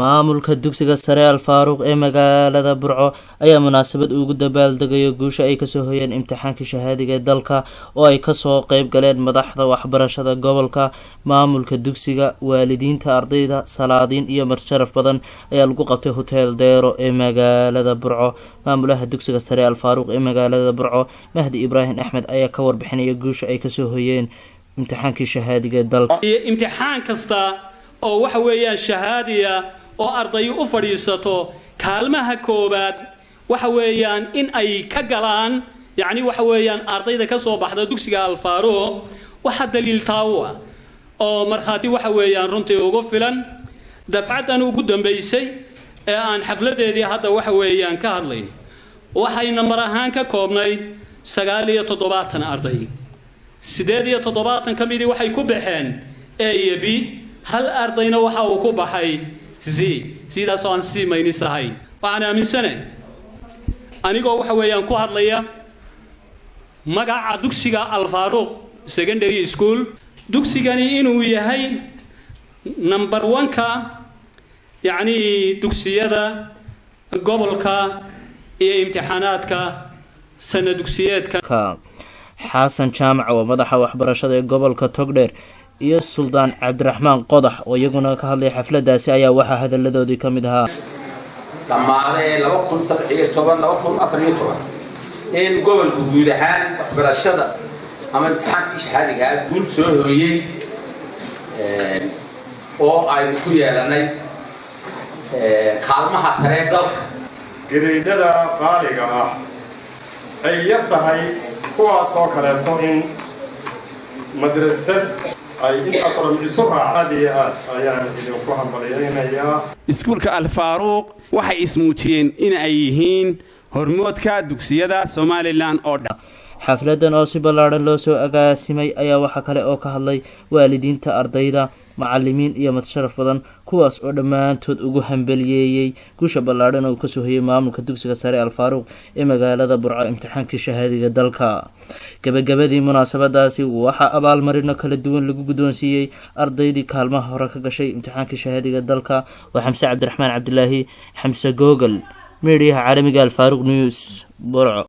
maamulka dugsiga sare Al-Faaruq ee magaalada Burco ayaa munaasabad ugu dabaaldegay guusha ay ka soo hoyeen imtixaankii shahaadiga ee dalka oo ay ka soo qayb galeen madaxda waxbarashada gobolka, maamulka dugsiga, waalidiinta, ardayda, salaadiin iyo marsharaf badan ayaa lagu qabtay hotel Deero ee magaalada Burco. maamulaha dugsiga sare Al-Faaruq ee magaalada Burco, Mahdi Ibrahim Axmed ayaa ka warbixinaya guusha ay ka soo hoyeen imtixaankii shahaadiga ee dalka. imtixaan kasta oo waxa weeyaan shahaadiya oo arday u fadhiisato kaalmaha koobaad waxa weeyaan in ay ka galaan waxa weeyaan ardayda ka soo baxda dugsiga Al-Faaruq waxa daliil taawa oo marxaati waxa weeyaan runtii ugu filan dafcadan ugu dambeysay ee aan xafladeedii hadda waxa weeyaan ka hadlayn waxayna mar ahaan ka koobnay 79 arday 78 kamidii waxay ku baxeen A iyo B hal ardayna waxa uu ku baxay C sidaas oo aan si maynisahay waxaan aaminsanahay anigoo waxa weeyaan ku hadlaya magaca dugsiga Al-Faaruq Secondary School dugsigani inuu yahay number 1ka dugsiyada gobolka iyo imtixaanaadka sanad dugsiyeedka. xasan jaamac oo madaxa waxbarashada ee gobolka Togdheer iyo Suldaan Cabdiraxmaan Qodax oo iyaguna ka hadlay xafladaasi ayaa waxa hadaladoodii kamid ahaa tamaare 2014 in gobolka guud ahaan waxbarashada ama imtixaankii shahaadiga guul soo hooyay oo ay ku yeelanay kaalmaha sare dalka gareedada qaaliga ah ay yartahay kuwaas oo kaleeto in madrasad ay inta soo isu raacadiya ayaan idinku hambalyeynaya. iskuulka Al-Faaruq waxay ismuujiyeen in ay yihiin hormoodka dugsiyada Soomaaliland oo dhan. xafladan oo si ballaaran loo soo agaasimay ayaa waxa kale oo ka hadlay waalidiinta, ardayda, macallimiin iyo madsharaf badan kuwaas oo dhammaantood ugu hambaliyeeyay guusha ballaaran oo ka soo hoyay maamulka dugsiga sare Al-Faaruq ee magaalada Burco imtixaankii shahaadiga dalka. gabagabadii munaasabadaasi waxa abaalmarino kala duwan lagu guddoonsiiyay ardaydii kaalmaha hore ka gashay imtixaankii shahaadiga dalka. waa Xamse Cabdiraxmaan Cabdilaahi, Xamse Google, meediyaha caalamiga Al-Faaruq News, Burco.